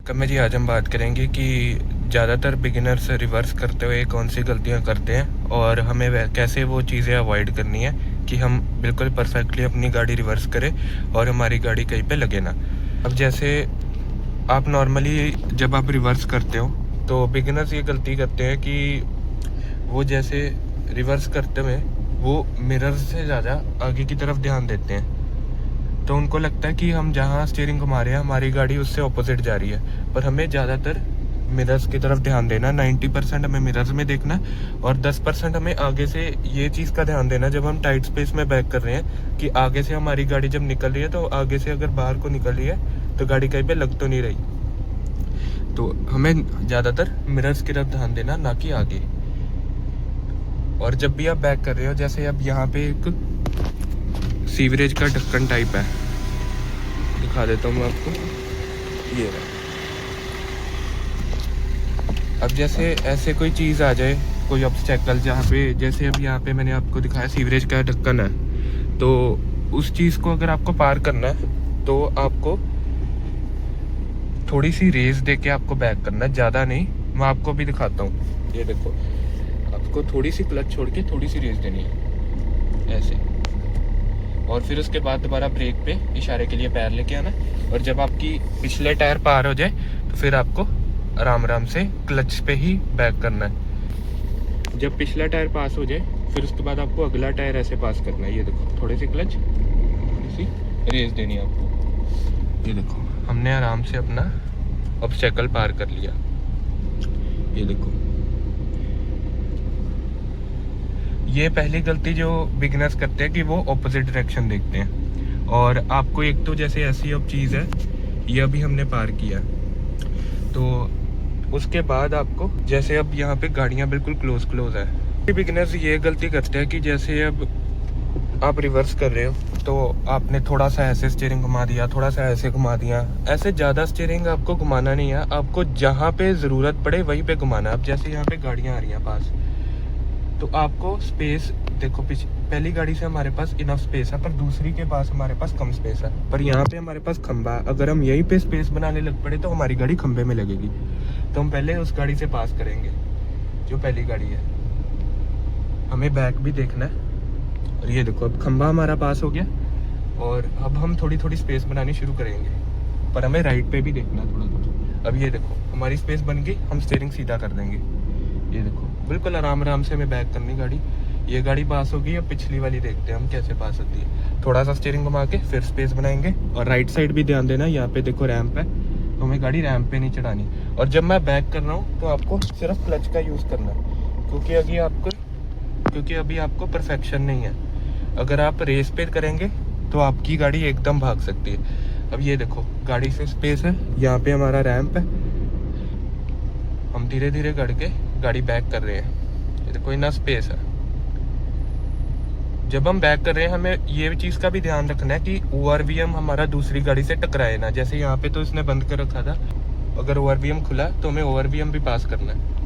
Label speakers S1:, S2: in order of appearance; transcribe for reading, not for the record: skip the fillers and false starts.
S1: कमें जी आज हम बात करेंगे कि ज़्यादातर बिगिनर्स रिवर्स करते हुए कौन सी गलतियां करते हैं और हमें कैसे वो चीज़ें अवॉइड करनी है कि हम बिल्कुल परफेक्टली अपनी गाड़ी रिवर्स करें और हमारी गाड़ी कहीं पे लगे ना। अब जैसे आप नॉर्मली जब आप रिवर्स करते हो तो बिगिनर्स ये गलती करते हैं कि वो जैसे रिवर्स करते हुए वो मिरर से ज़्यादा आगे की तरफ ध्यान देते हैं, तो उनको लगता है कि हम जहाँ स्टीयरिंग घुमा रहे हैं हमारी गाड़ी उससे ऑपोजिट जा रही है। पर हमें ज़्यादातर मिरर्स की तरफ ध्यान देना, 90% हमें मिरर्स में देखना और 10% हमें आगे से ये चीज़ का ध्यान देना जब हम टाइट स्पेस में बैक कर रहे हैं कि आगे से हमारी गाड़ी जब निकल रही है तो आगे से अगर बाहर को निकल रही है तो गाड़ी कहीं पे लग तो नहीं रही। तो हमें ज़्यादातर मिरर्स की तरफ ध्यान देना, ना कि आगे। और जब भी आप बैक कर रहे हो, जैसे अब यहाँ पे एक सीवरेज का ढक्कन टाइप है, दिखा देता हूँ मैं आपको, ये रहा। अब जैसे ऐसे कोई चीज़ आ जाए, कोई ऑब्स्टेकल जहाँ पे, जैसे अब यहाँ पे मैंने आपको दिखाया सीवरेज का ढक्कन है, तो उस चीज़ को अगर आपको पार करना है तो आपको थोड़ी सी रेस दे के आपको बैक करना है, ज़्यादा नहीं। मैं आपको भी दिखाता हूँ, ये देखो, आपको थोड़ी सी क्लच छोड़ के थोड़ी सी रेस देनी है ऐसे, और फिर उसके बाद दोबारा ब्रेक पे इशारे के लिए पैर लेके आना। और जब आपकी पिछले टायर पार हो जाए तो फिर आपको आराम आराम से क्लच पे ही बैक करना है। जब पिछला टायर पास हो जाए फिर उसके बाद आपको अगला टायर ऐसे पास करना है। ये देखो, थोड़ी सी क्लच, थोड़ी सी रेस देनी है आपको। ये देखो, हमने आराम से अपना ऑब्स्टेकल पार कर लिया। ये देखो, ये पहली गलती जो बिगिनर्स करते हैं कि वो ऑपोजिट डायरेक्शन देखते हैं। और आपको एक तो जैसे ऐसी अब चीज़ है, ये अभी हमने पार किया, तो उसके बाद आपको जैसे अब यहाँ पे गाड़ियाँ बिल्कुल क्लोज है। बिगिनर्स ये गलती करते हैं कि जैसे अब आप रिवर्स कर रहे हो तो आपने थोड़ा सा ऐसे स्टीयरिंग घुमा दिया, थोड़ा सा ऐसे घुमा दिया, ऐसे ज़्यादा स्टीयरिंग आपको घुमाना नहीं है। आपको जहाँ पे ज़रूरत पड़े वहीं पे घुमाना है। अब जैसे यहाँ पे गाड़ियाँ आ रही हैं पास, तो आपको स्पेस देखो, पहली गाड़ी से हमारे पास इनफ स्पेस है, पर दूसरी के पास हमारे पास कम स्पेस है। पर यहाँ पे हमारे पास खंबा है, अगर हम यहीं पे स्पेस बनाने लग पड़े तो हमारी गाड़ी खंबे में लगेगी। तो हम पहले उस गाड़ी से पास करेंगे जो पहली गाड़ी है, हमें बैक भी देखना है। और ये देखो, अब खंबा हमारा पास हो गया और अब हम थोड़ी थोड़ी स्पेस बनानी शुरू करेंगे, पर हमें राइट पे भी देखना है थोड़ा थोड़ा। अब ये देखो, हमारी स्पेस बन गई, हम स्टीयरिंग सीधा कर देंगे। ये देखो, बिल्कुल आराम आराम से हमें बैक करनी गाड़ी। ये गाड़ी पास हो गई, अब पिछली वाली देखते हैं हम कैसे पास होती है। थोड़ा सा स्टीयरिंग घुमा के फिर स्पेस बनाएंगे। और राइट साइड भी ध्यान देना, यहाँ पे देखो रैंप है, तो हमें गाड़ी रैंप पे नहीं चढ़ानी। और जब मैं बैक कर रहा हूँ तो आपको सिर्फ क्लच का यूज़ करना है, क्योंकि अभी आपको परफेक्शन नहीं है। अगर आप रेस पे करेंगे तो आपकी गाड़ी एकदम भाग सकती है। अब ये देखो, गाड़ी से स्पेस है, यहाँ पे हमारा रैंप है, हम धीरे धीरे करके गाड़ी बैक कर रहे हैं। ये देखो, इतना स्पेस है। जब हम बैक कर रहे हैं हमें ये चीज़ का भी ध्यान रखना है कि ORVM हमारा दूसरी गाड़ी से टकराए ना। जैसे यहाँ पे तो इसने बंद कर रखा था, अगर ORVM खुला तो हमें ORVM भी पास करना है।